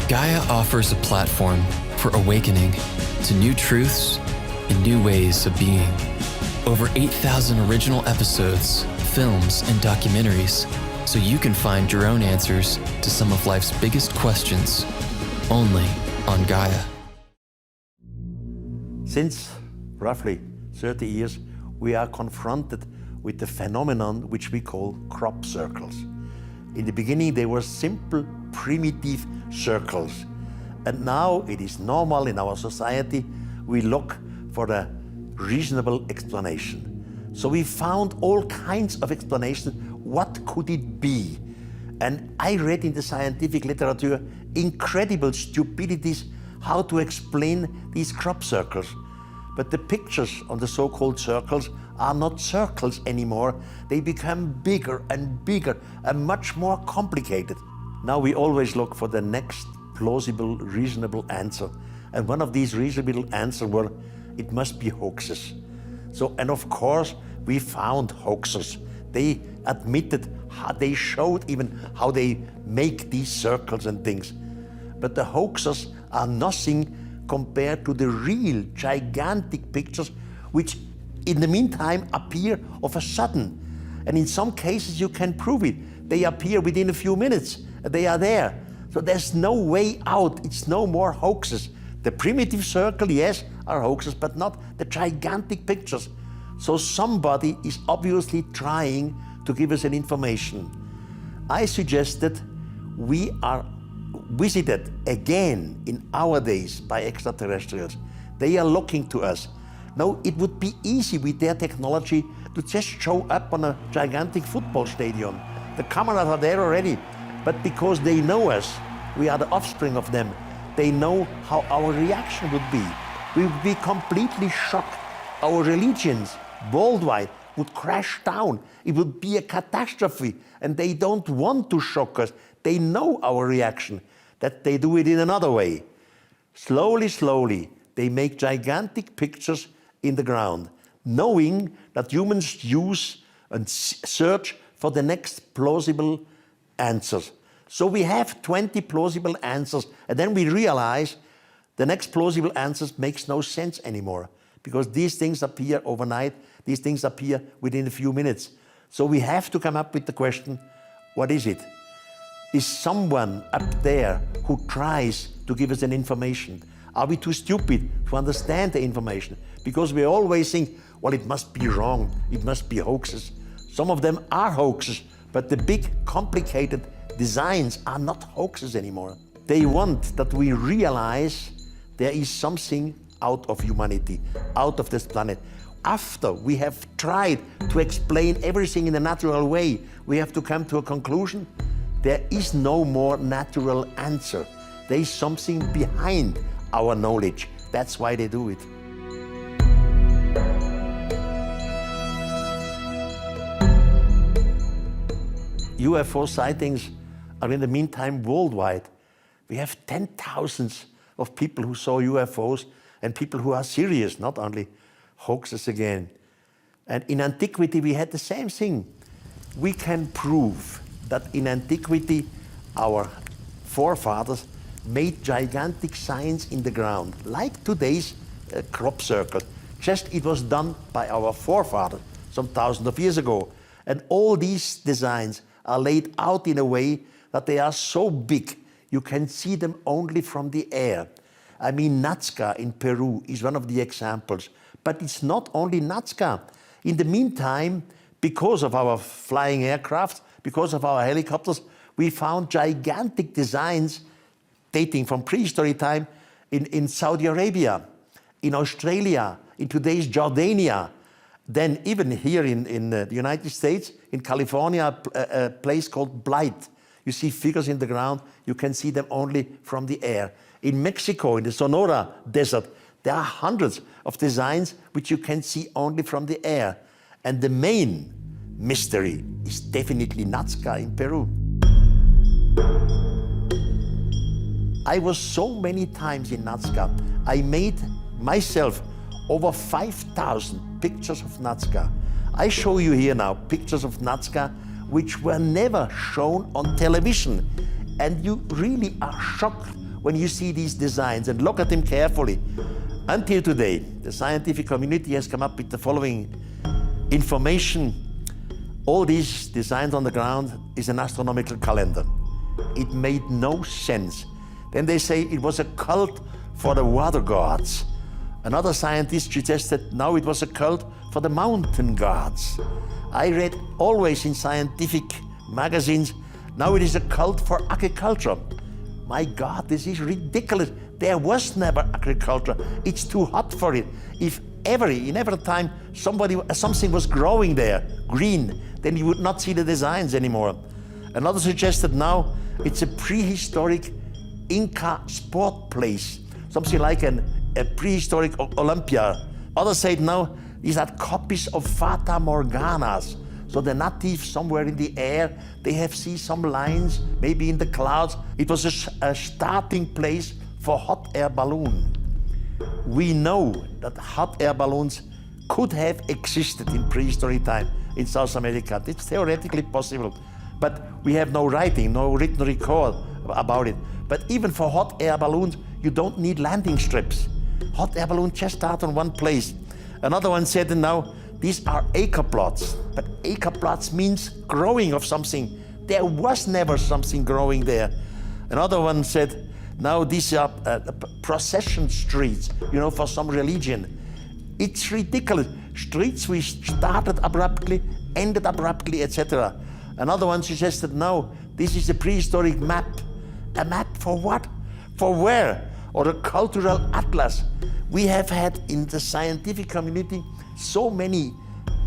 Gaia offers a platform for awakening to new truths and new ways of being. Over 8,000 original episodes, films, and documentaries, so you can find your own answers to some of life's biggest questions, only on Gaia. Since roughly 30 years, we are confronted with the phenomenon which we call crop circles. In the beginning, they were simple, primitive circles. And now it is normal in our society, we look for a reasonable explanation. So we found all kinds of explanations. What could it be? And I read in the scientific literature incredible stupidities how to explain these crop circles. But the pictures on the so-called circles are not circles anymore. They become bigger and bigger and much more complicated. Now we always look for the next plausible, reasonable answer. And one of these reasonable answers were, it must be hoaxes. So, and of course, we found hoaxes. They admitted, they showed even how they make these circles and things. But the hoaxes are nothing compared to the real gigantic pictures which in the meantime appear of a sudden. And in some cases you can prove it. They appear within a few minutes. They are there. So there's no way out. It's no more hoaxes. The primitive circle, yes, are hoaxes, but not the gigantic pictures. So somebody is obviously trying to give us an information. I suggested we are visited again in our days by extraterrestrials. They are looking to us. Now, it would be easy with their technology to just show up on a gigantic football stadium. The cameras are there already, but because they know us, we are the offspring of them, they know how our reaction would be. We would be completely shocked. Our religions worldwide would crash down. It would be a catastrophe, and they don't want to shock us. They know our reaction, that they do it in another way. Slowly, slowly, they make gigantic pictures in the ground, knowing that humans use and search for the next plausible answers. So we have 20 plausible answers, and then we realize the next plausible answers makes no sense anymore, because these things appear overnight, these things appear within a few minutes. So we have to come up with the question, what is it? Is someone up there who tries to give us an information? Are we too stupid to understand the information? Because we always think, well, it must be wrong, it must be hoaxes. Some of them are hoaxes, but the big, complicated designs are not hoaxes anymore. They want that we realize there is something out of humanity, out of this planet. After we have tried to explain everything in a natural way, we have to come to a conclusion. There is no more natural answer. There is something behind our knowledge. That's why they do it. UFO sightings are in the meantime worldwide. We have 10,000s of people who saw UFOs and people who are serious, not only hoaxes again. And in antiquity we had the same thing. We can prove that in antiquity our forefathers made gigantic signs in the ground, like today's crop circle. Just it was done by our forefathers some thousands of years ago. And all these designs are laid out in a way that they are so big, you can see them only from the air. I mean, Nazca in Peru is one of the examples. But it's not only Nazca. In the meantime, because of our flying aircraft, because of our helicopters, we found gigantic designs dating from prehistory time in Saudi Arabia, in Australia, in today's Jordania. Then even here in the United States, in California, a place called Blight. You see figures in the ground, you can see them only from the air. In Mexico, in the Sonora Desert, there are hundreds of designs which you can see only from the air. And the main mystery is definitely Nazca in Peru. I was so many times in Nazca. I made myself over 5,000 pictures of Nazca. I show you here now pictures of Nazca which were never shown on television. And you really are shocked when you see these designs and look at them carefully. Until today, the scientific community has come up with the following information. All these designs on the ground is an astronomical calendar. It made no sense. Then they say it was a cult for the water gods. Another scientist suggested now it was a cult for the mountain gods. I read always in scientific magazines, now it is a cult for agriculture. My God, this is ridiculous. There was never agriculture. It's too hot for it. If in every time something was growing there, green, then you would not see the designs anymore. Another suggested now it's a prehistoric Inca sport place, something like a prehistoric Olympia. Others said now these are copies of Fata Morganas. So the natives somewhere in the air, they have seen some lines, maybe in the clouds. It was a starting place for hot air balloon. We know that hot air balloons could have existed in prehistoric time in South America. It's theoretically possible, but we have no writing, no written record about it. But even for hot air balloons, you don't need landing strips. Hot air balloons just start on one place. Another one said now, these are acre plots, but acre plots means growing of something. There was never something growing there. Another one said, now these are procession streets, for some religion. It's ridiculous. Streets which started abruptly, ended abruptly, etc. Another one suggested, no, this is a prehistoric map. A map for what? For where? Or a cultural atlas. We have had in the scientific community so many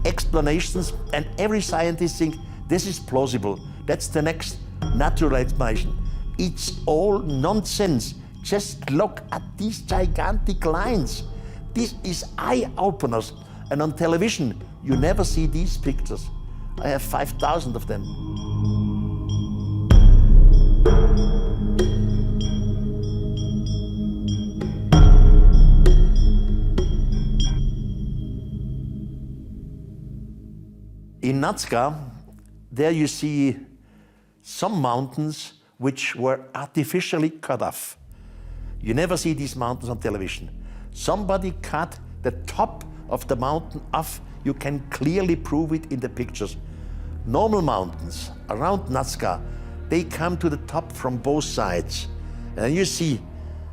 explanations, and every scientist thinks this is plausible. That's the next natural explanation. It's all nonsense. Just look at these gigantic lines. This is eye-openers. And on television, you never see these pictures. I have 5,000 of them. In Nazca, there you see some mountains which were artificially cut off. You never see these mountains on television. Somebody cut the top of the mountain off. You can clearly prove it in the pictures. Normal mountains around Nazca, they come to the top from both sides. And you see,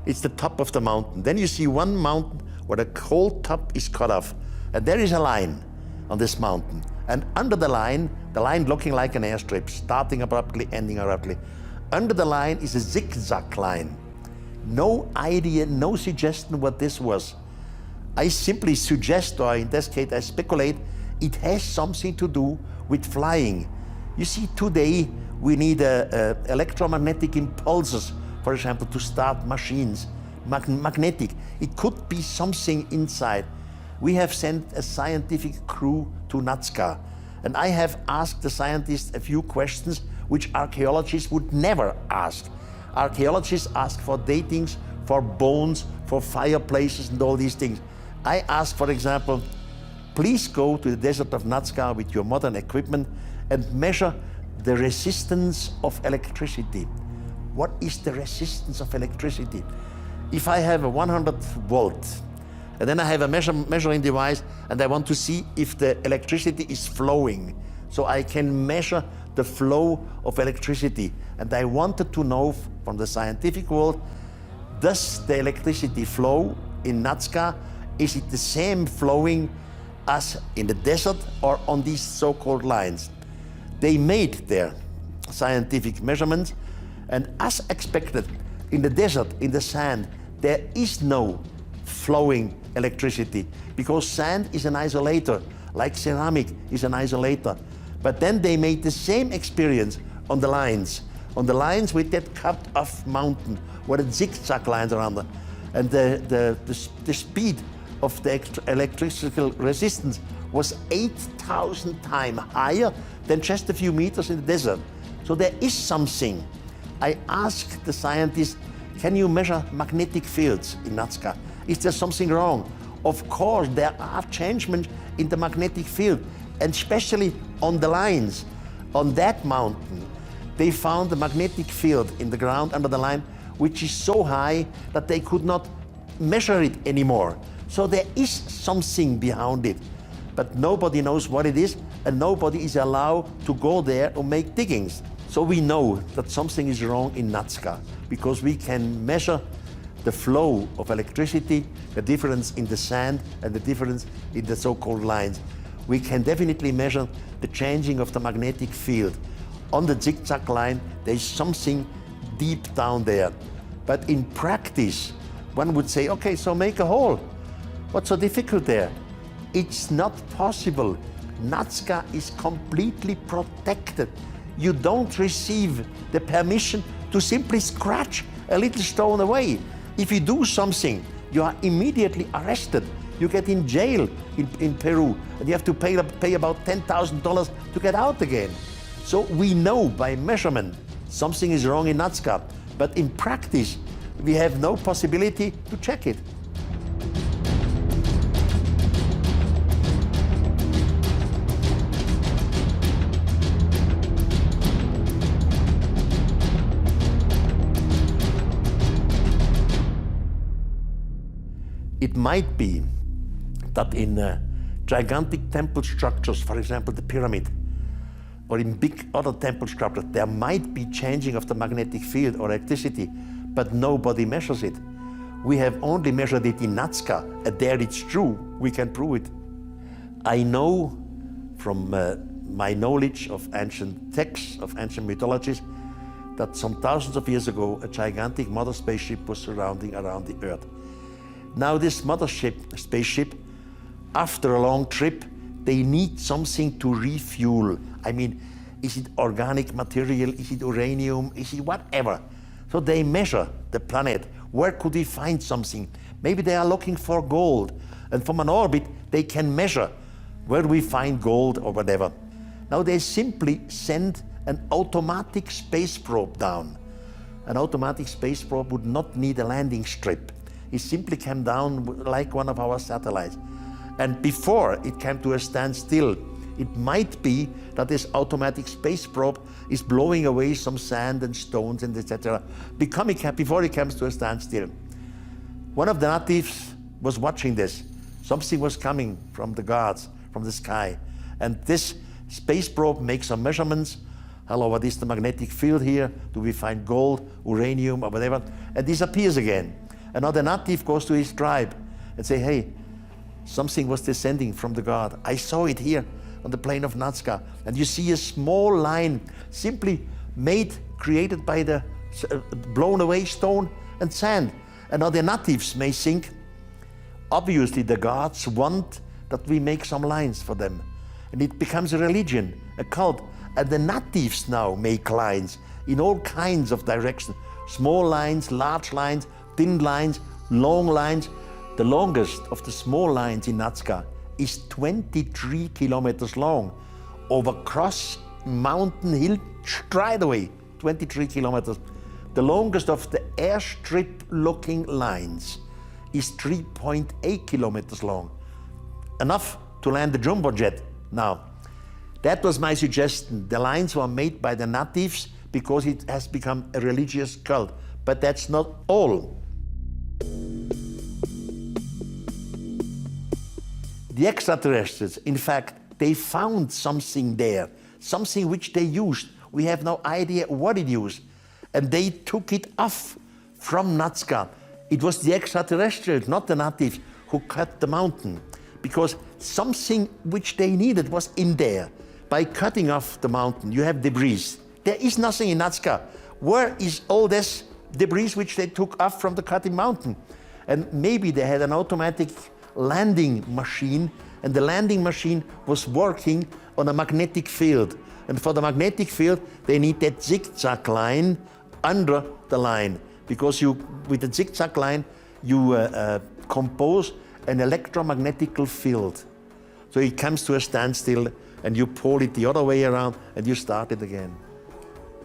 it's the top of the mountain. Then you see one mountain where the whole top is cut off. And there is a line on this mountain. And under the line looking like an airstrip, starting abruptly, ending abruptly. Under the line is a zigzag line. No idea, no suggestion what this was. I simply suggest, or in this case I speculate, it has something to do with flying. You see, today we need electromagnetic impulses, for example, to start machines. Magnetic. It could be something inside. We have sent a scientific crew to Nazca, and I have asked the scientists a few questions which archaeologists would never ask. Archaeologists ask for datings, for bones, for fireplaces and all these things. I ask, for example, please go to the desert of Nazca with your modern equipment and measure the resistance of electricity. What is the resistance of electricity? If I have a 100 volt, and then I have a measuring device, and I want to see if the electricity is flowing. So I can measure the flow of electricity. And I wanted to know from the scientific world, does the electricity flow in Nazca? Is it the same flowing as in the desert or on these so-called lines? They made their scientific measurements, and as expected, in the desert, in the sand, there is no flowing electricity, because sand is an isolator, like ceramic is an isolator. But then they made the same experience on the lines with that cut off mountain, where the zigzag lines are under. And the speed of the electrical resistance was 8,000 times higher than just a few meters in the desert. So there is something. I asked the scientists, can you measure magnetic fields in Nazca? Is there something wrong? Of course, there are changements in the magnetic field, and especially on the lines. On that mountain, they found the magnetic field in the ground under the line which is so high that they could not measure it anymore. So there is something behind it, but nobody knows what it is, and nobody is allowed to go there or make diggings. So we know that something is wrong in Nazca because we can measure the flow of electricity, the difference in the sand and the difference in the so-called lines. We can definitely measure the changing of the magnetic field. On the zigzag line, there is something deep down there. But in practice, one would say, okay, so make a hole. What's so difficult there? It's not possible. Nazca is completely protected. You don't receive the permission to simply scratch a little stone away. If you do something, you are immediately arrested. You get in jail in Peru, and you have to pay about $10,000 to get out again. So we know by measurement something is wrong in Nazca, but in practice, we have no possibility to check it. It might be that in gigantic temple structures, for example, the pyramid, or in big other temple structures, there might be changing of the magnetic field or electricity, but nobody measures it. We have only measured it in Nazca, and there it's true, we can prove it. I know from my knowledge of ancient texts, of ancient mythologies, that some thousands of years ago, a gigantic mother spaceship was surrounding around the Earth. Now this mothership, spaceship, after a long trip, they need something to refuel. I mean, is it organic material? Is it uranium? Is it whatever? So they measure the planet. Where could we find something? Maybe they are looking for gold. And from an orbit, they can measure where we find gold or whatever. Now they simply send an automatic space probe down. An automatic space probe would not need a landing strip. It simply came down like one of our satellites. And before it came to a standstill, it might be that this automatic space probe is blowing away some sand and stones and etc. before it comes to a standstill. One of the natives was watching this. Something was coming from the guards, from the sky. And this space probe makes some measurements. Hello, what is the magnetic field here? Do we find gold, uranium, or whatever? And disappears again. Another native goes to his tribe and say, hey, something was descending from the guard. I saw it here on the plain of Nazca. And you see a small line simply created by the blown away stone and sand. And other natives may think, obviously the guards want that we make some lines for them. And it becomes a religion, a cult. And the natives now make lines in all kinds of directions. Small lines, large lines, thin lines, long lines. The longest of the small lines in Nazca is 23 kilometers long, over cross mountain hill straight away, 23 kilometers. The longest of the airstrip looking lines is 3.8 kilometers long. Enough to land the jumbo jet now. That was my suggestion. The lines were made by the natives because it has become a religious cult. But that's not all. The extraterrestrials, in fact, they found something there, something which they used. We have no idea what it used. And they took it off from Nazca. It was the extraterrestrials, not the natives, who cut the mountain, because something which they needed was in there. By cutting off the mountain, you have debris. There is nothing in Nazca. Where is all this debris which they took off from the cutting mountain? And maybe they had an automatic landing machine, and the landing machine was working on a magnetic field. And for the magnetic field, they need that zigzag line under the line, because with the zigzag line, you compose an electromagnetic field. So it comes to a standstill, and you pull it the other way around, and you start it again.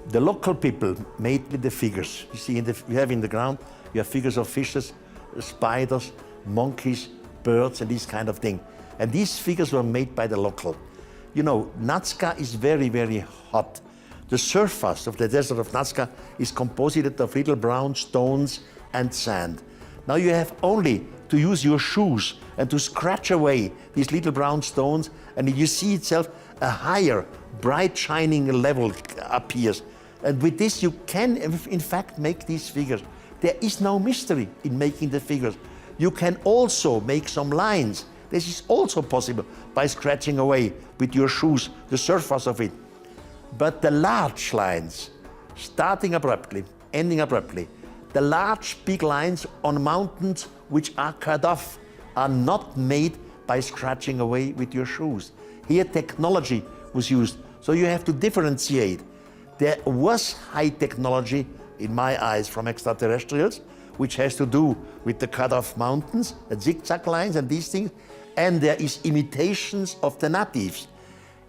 The local people made the figures. You see, you have in the ground, you have figures of fishes, spiders, monkeys, birds, and this kind of thing. And these figures were made by the local. You know, Nazca is very, very hot. The surface of the desert of Nazca is composed of little brown stones and sand. Now you have only to use your shoes and to scratch away these little brown stones, and you see itself a higher, bright shining level appears. And with this you can in fact make these figures. There is no mystery in making the figures. You can also make some lines. This is also possible by scratching away with your shoes the surface of it. But the large lines, starting abruptly, ending abruptly, the large big lines on mountains which are cut off are not made by scratching away with your shoes. Here technology was used, so you have to differentiate. There was high technology, in my eyes, from extraterrestrials, which has to do with the cut-off mountains, the zigzag lines and these things, and there is imitations of the natives.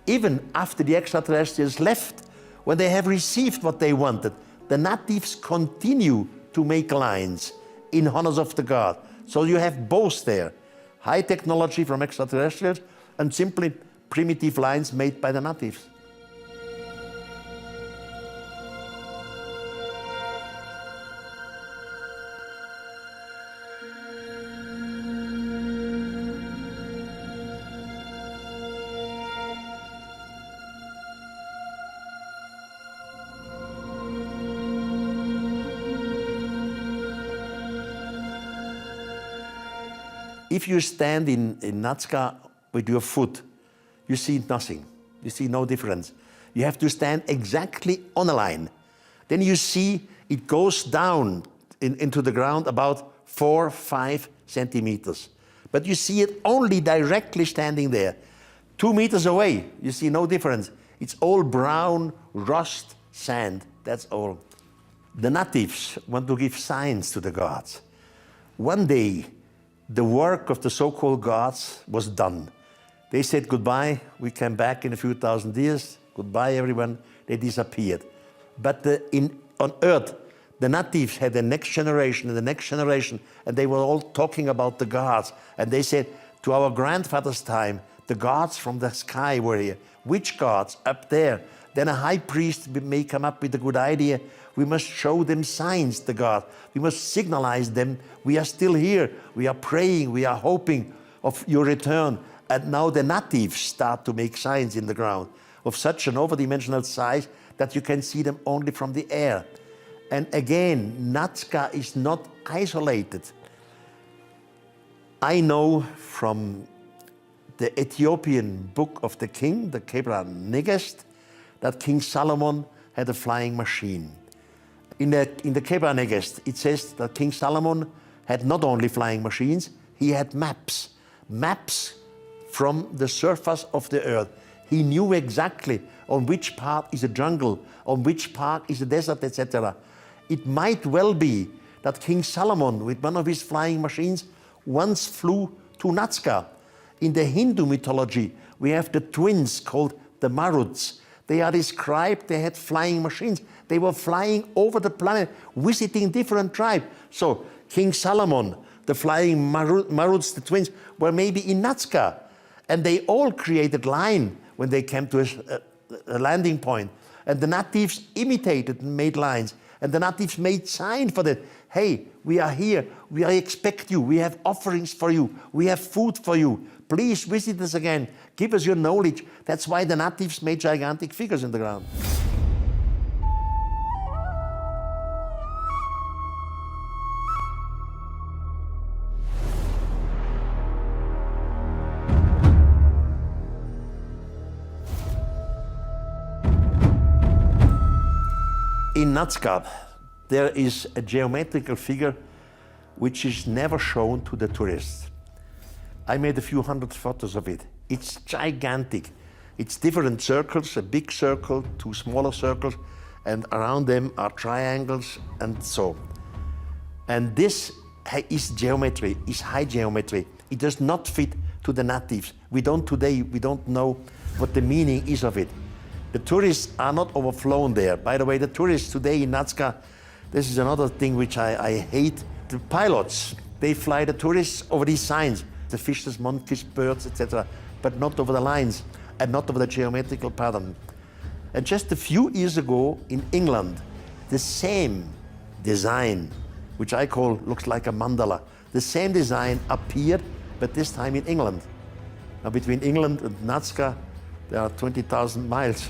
Even after the extraterrestrials left, when they have received what they wanted, the natives continue to make lines in honors of the god. So you have both there, high technology from extraterrestrials and simply primitive lines made by the natives. If you stand in Nazca with your foot, you see nothing. You see no difference. You have to stand exactly on a line. Then you see it goes down into the ground about 4 or 5 centimeters. But you see it only directly standing there. 2 meters away, you see no difference. It's all brown, rust, sand, that's all. The natives want to give signs to the gods. One day, the work of the so-called gods was done. They said goodbye, we came back in a few thousand years, goodbye everyone, they disappeared. But on Earth, the natives had the next generation and the next generation, and they were all talking about the gods. And they said, to our grandfather's time, the gods from the sky were here. Which gods? Up there. Then a high priest may come up with a good idea. We must show them signs, the gods. We must signalize them. We are still here. We are praying. We are hoping of your return. And now the natives start to make signs in the ground of such an overdimensional size that you can see them only from the air. And again, Nazca is not isolated. I know from the Ethiopian book of the king, the Kebra Negest, that King Solomon had a flying machine. In the Kebra Negest, it says that King Solomon had not only flying machines, he had maps. Maps from the surface of the earth. He knew exactly on which part is a jungle, on which part is a desert, etc. It might well be that King Solomon, with one of his flying machines, once flew to Nazca. In the Hindu mythology, we have the twins called the Maruts. They are described, they had flying machines. They were flying over the planet, visiting different tribes. So King Solomon, the flying Maruts, the twins, were maybe in Nazca. And they all created line when they came to a landing point. And the natives imitated and made lines. And the natives made sign for that. Hey, we are here. We expect you. We have offerings for you. We have food for you. Please visit us again. Give us your knowledge. That's why the natives made gigantic figures in the ground. In Nazca, there is a geometrical figure which is never shown to the tourists. I made a few hundred photos of it. It's gigantic. It's different circles, a big circle, 2 smaller circles, and around them are triangles and so. And this is geometry, is high geometry. It does not fit to the natives. We don't know what the meaning is of it. The tourists are not overflown there. By the way, the tourists today in Nazca, this is another thing which I hate. The pilots, they fly the tourists over these signs, the fishes, monkeys, birds, etc., but not over the lines and not over the geometrical pattern. And just a few years ago in England, the same design, which I call looks like a mandala, the same design appeared, but this time in England. Now between England and Nazca, there are 20,000 miles.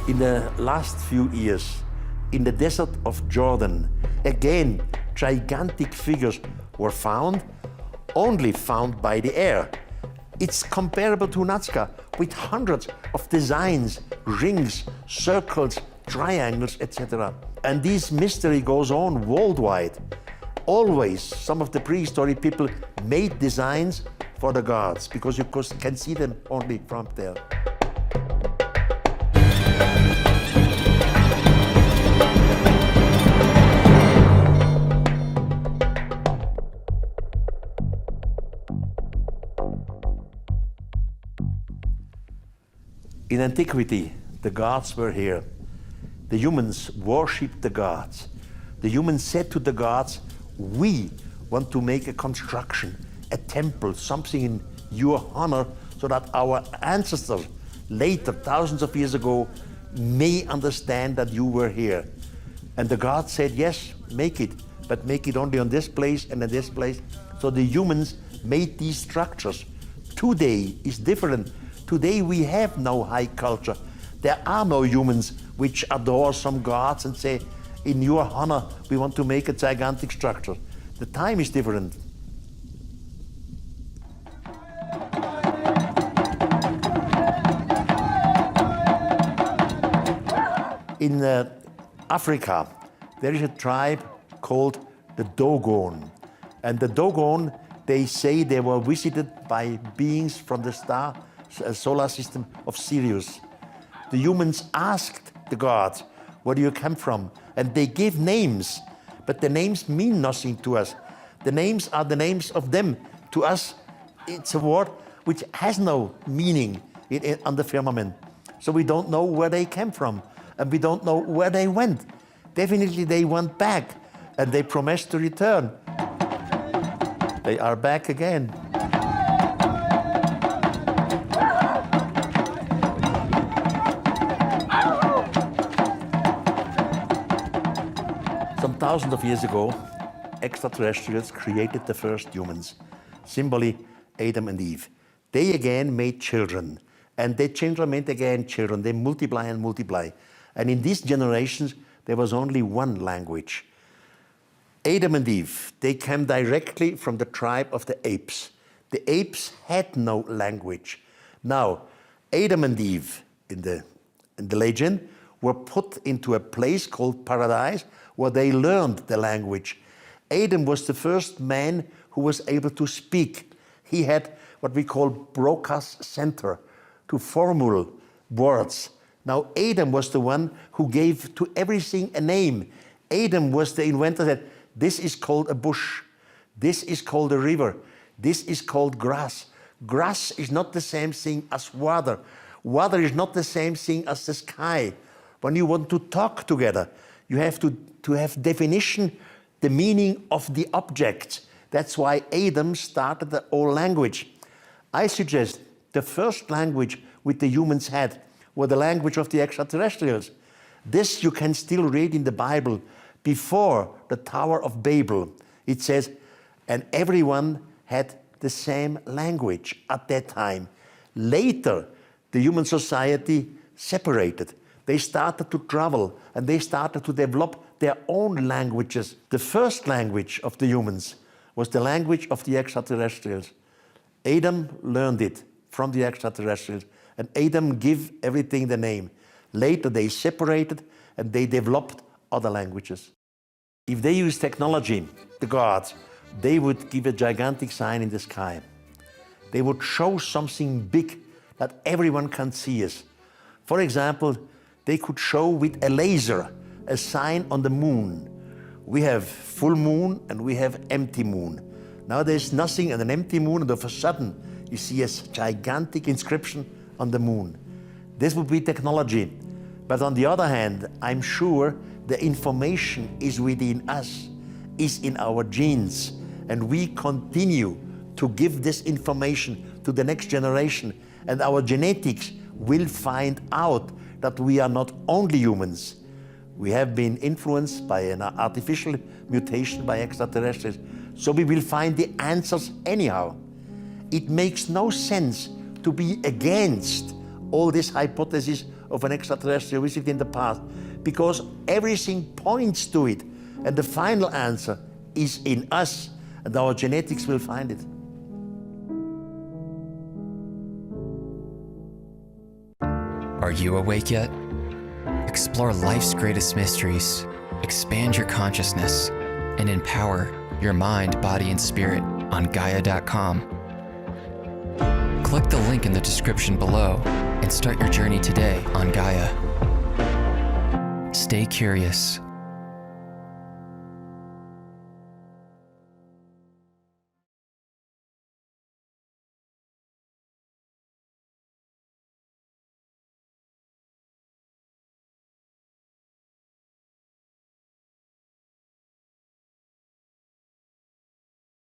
In the last few years, in the desert of Jordan, again, gigantic figures were found, only found by the air. It's comparable to Nazca, with hundreds of designs, rings, circles, triangles, etc. And this mystery goes on worldwide. Always, some of the prehistoric people made designs for the gods, because you can see them only from there. In antiquity, the gods were here. The humans worshipped the gods. The humans said to the gods, we want to make a construction, a temple, something in your honor, so that our ancestors, later, thousands of years ago, may understand that you were here. And the gods said, yes, make it, but make it only on this place and in this place. So the humans made these structures. Today is different. Today we have no high culture. There are no humans which adore some gods and say, in your honor, we want to make a gigantic structure. The time is different. In Africa, there is a tribe called the Dogon. And the Dogon, they say they were visited by beings from the solar system of Sirius. The humans asked the gods, where do you come from? And they gave names, but the names mean nothing to us. The names are the names of them. To us, it's a word which has no meaning on the firmament. So we don't know where they came from, and we don't know where they went. Definitely they went back, and they promised to return. They are back again. Some thousands of years ago, extraterrestrials created the first humans, symbolically Adam and Eve. They again made children, and their children made again children. They multiply and multiply. And in these generations, there was only one language. Adam and Eve, they came directly from the tribe of the apes. The apes had no language. Now, Adam and Eve, in the legend, were put into a place called paradise, where they learned the language. Adam was the first man who was able to speak. He had what we call Broca's center to formulate words. Now Adam was the one who gave to everything a name. Adam was the inventor that this is called a bush, this is called a river, this is called grass. Grass is not the same thing as water. Water is not the same thing as the sky. When you want to talk together, you have to have definition, the meaning of the object. That's why Adam started the old language. I suggest the first language which the humans had was the language of the extraterrestrials. This you can still read in the Bible. Before the Tower of Babel, it says, and everyone had the same language at that time. Later, the human society separated. They started to travel and they started to develop their own languages. The first language of the humans was the language of the extraterrestrials. Adam learned it from the extraterrestrials, and Adam gave everything the name. Later they separated and they developed other languages. If they use technology, the gods, they would give a gigantic sign in the sky. They would show something big that everyone can see us. For example, they could show with a laser a sign on the moon, We have full moon and we have empty moon. Now there's nothing and an empty moon, and all of a sudden you see a gigantic inscription on the moon. This would be technology. But on the other hand, I'm sure the information is within us, is in our genes, and we continue to give this information to the next generation, and our genetics will find out that we are not only humans. We have been influenced by an artificial mutation by extraterrestrials, so we will find the answers anyhow. It makes no sense to be against all this hypothesis of an extraterrestrial visit in the past, because everything points to it, and the final answer is in us, and our genetics will find it. Are you awake yet? Explore life's greatest mysteries, expand your consciousness, and empower your mind, body, and spirit on Gaia.com. Click the link in the description below and start your journey today on Gaia. Stay curious,